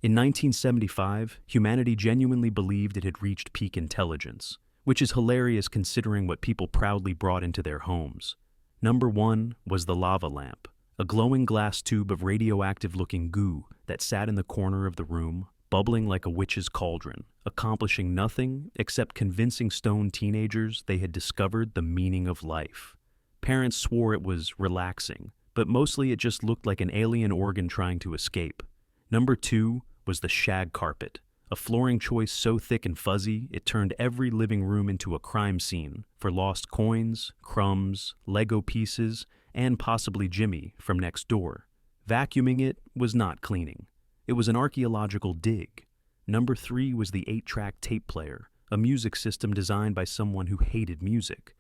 In 1975, humanity genuinely believed it had reached peak intelligence, which is hilarious considering what people proudly brought into their homes. Number 1 was the lava lamp, a glowing glass tube of radioactive-looking goo that sat in the corner of the room, bubbling like a witch's cauldron, accomplishing nothing except convincing stoned teenagers they had discovered the meaning of life. Parents swore it was relaxing, but mostly it just looked like an alien organ trying to escape. Number 2 was the shag carpet, a flooring choice so thick and fuzzy it turned every living room into a crime scene for lost coins, crumbs, Lego pieces, and possibly Jimmy from next door. Vacuuming it was not cleaning. It was an archaeological dig. Number 3 was the 8-track tape player, a music system designed by someone who hated music,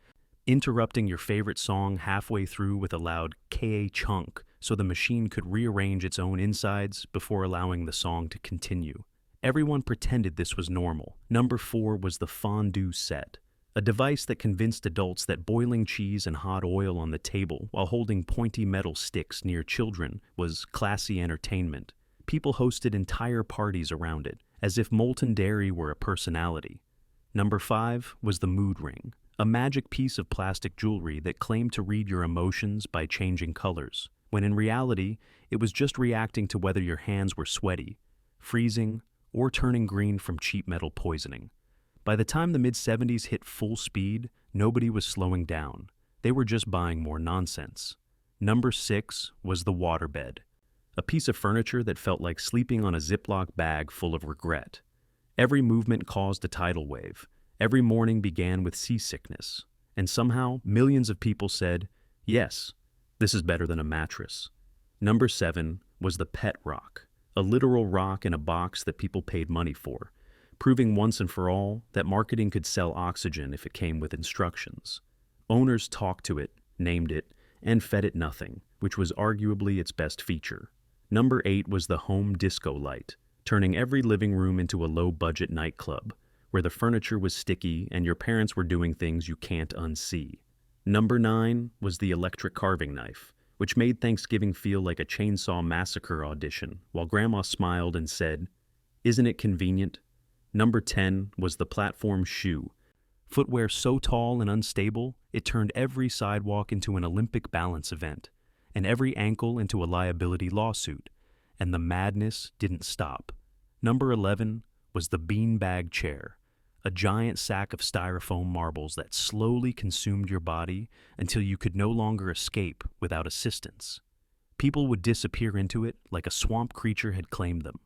interrupting your favorite song halfway through with a loud Ka chunk so the machine could rearrange its own insides before allowing the song to continue. Everyone pretended this was normal. Number 4 was the fondue set, a device that convinced adults that boiling cheese and hot oil on the table while holding pointy metal sticks near children was classy entertainment. People hosted entire parties around it, as if molten dairy were a personality. Number 5 was the mood ring, a magic piece of plastic jewelry that claimed to read your emotions by changing colors, when in reality, it was just reacting to whether your hands were sweaty, freezing, or turning green from cheap metal poisoning. By the time the mid-70s hit full speed, nobody was slowing down. They were just buying more nonsense. Number 6 was the waterbed, a piece of furniture that felt like sleeping on a Ziploc bag full of regret. Every movement caused a tidal wave. Every morning began with seasickness. And somehow, millions of people said, yes, this is better than a mattress. Number 7 was the pet rock, a literal rock in a box that people paid money for, proving once and for all that marketing could sell oxygen if it came with instructions. Owners talked to it, named it, and fed it nothing, which was arguably its best feature. Number 8 was the home disco light, turning every living room into a low-budget nightclub, where the furniture was sticky and your parents were doing things you can't unsee. Number 9 was the electric carving knife, which made Thanksgiving feel like a Chainsaw Massacre audition, while Grandma smiled and said, "Isn't it convenient?" Number 10 was the platform shoe, footwear so tall and unstable it turned every sidewalk into an Olympic balance event, and every ankle into a liability lawsuit, and the madness didn't stop. Number 11 was the beanbag chair, a giant sack of styrofoam marbles that slowly consumed your body until you could no longer escape without assistance. People would disappear into it like a swamp creature had claimed them.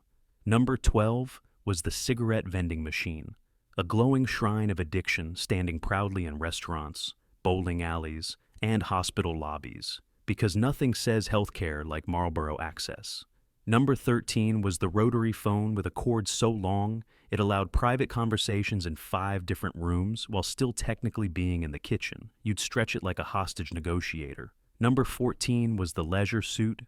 Number 12 was the cigarette vending machine, a glowing shrine of addiction standing proudly in restaurants, bowling alleys, and hospital lobbies, because nothing says healthcare like Marlboro Access. Number 13 was the rotary phone with a cord so long it allowed private conversations in 5 different rooms while still technically being in the kitchen. You'd stretch it like a hostage negotiator. Number 14 was the leisure suit,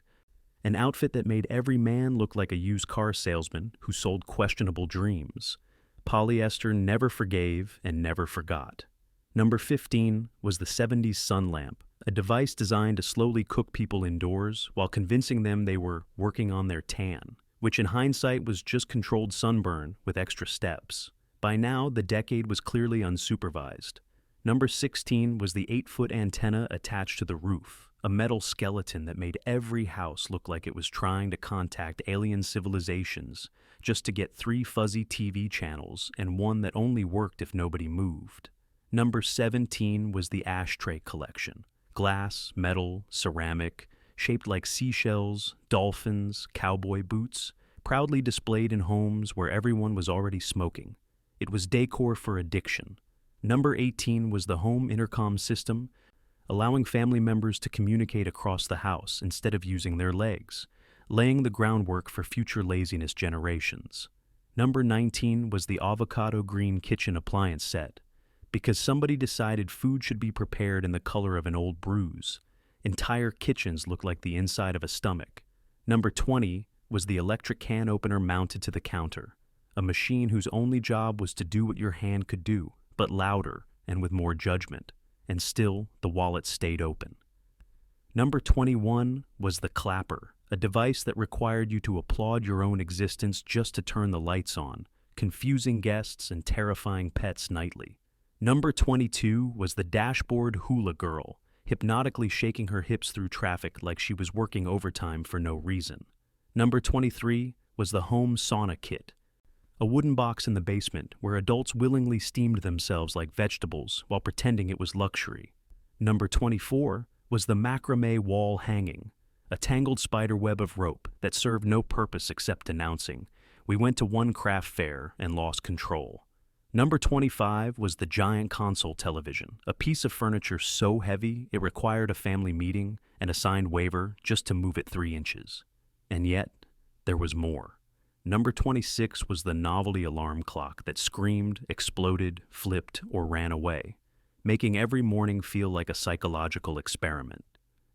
an outfit that made every man look like a used car salesman who sold questionable dreams. Polyester never forgave and never forgot. Number 15 was the 70s sun lamp, a device designed to slowly cook people indoors while convincing them they were working on their tan, which in hindsight was just controlled sunburn with extra steps. By now, the decade was clearly unsupervised. Number 16 was the 8-foot antenna attached to the roof, a metal skeleton that made every house look like it was trying to contact alien civilizations just to get 3 fuzzy TV channels and one that only worked if nobody moved. Number 17 was the ashtray collection. Glass, metal, ceramic, shaped like seashells, dolphins, cowboy boots, proudly displayed in homes where everyone was already smoking. It was decor for addiction. Number 18 was the home intercom system, allowing family members to communicate across the house instead of using their legs, laying the groundwork for future laziness generations. Number 19 was the avocado green kitchen appliance set, because somebody decided food should be prepared in the color of an old bruise. Entire kitchens looked like the inside of a stomach. Number 20 was the electric can opener mounted to the counter, a machine whose only job was to do what your hand could do, but louder and with more judgment, and still the wallet stayed open. Number 21 was the clapper, a device that required you to applaud your own existence just to turn the lights on, confusing guests and terrifying pets nightly. Number 22 was the dashboard hula girl, hypnotically shaking her hips through traffic like she was working overtime for no reason. Number 23 was the home sauna kit, a wooden box in the basement where adults willingly steamed themselves like vegetables while pretending it was luxury. Number 24 was the macrame wall hanging, a tangled spider web of rope that served no purpose except announcing, "We went to one craft fair and lost control." Number 25 was the giant console television, a piece of furniture so heavy it required a family meeting and a signed waiver just to move it 3 inches. And yet, there was more. Number 26 was the novelty alarm clock that screamed, exploded, flipped, or ran away, making every morning feel like a psychological experiment.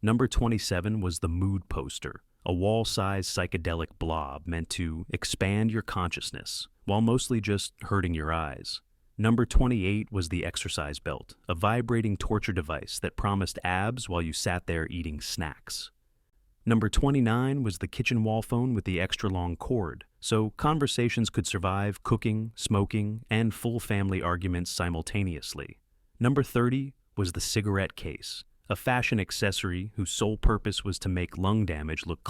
Number 27 was the mood poster, a wall-sized psychedelic blob meant to expand your consciousness, while mostly just hurting your eyes. Number 28 was the exercise belt, a vibrating torture device that promised abs while you sat there eating snacks. Number 29 was the kitchen wall phone with the extra-long cord, so conversations could survive cooking, smoking, and full family arguments simultaneously. Number 30 was the cigarette case, a fashion accessory whose sole purpose was to make lung damage look classy.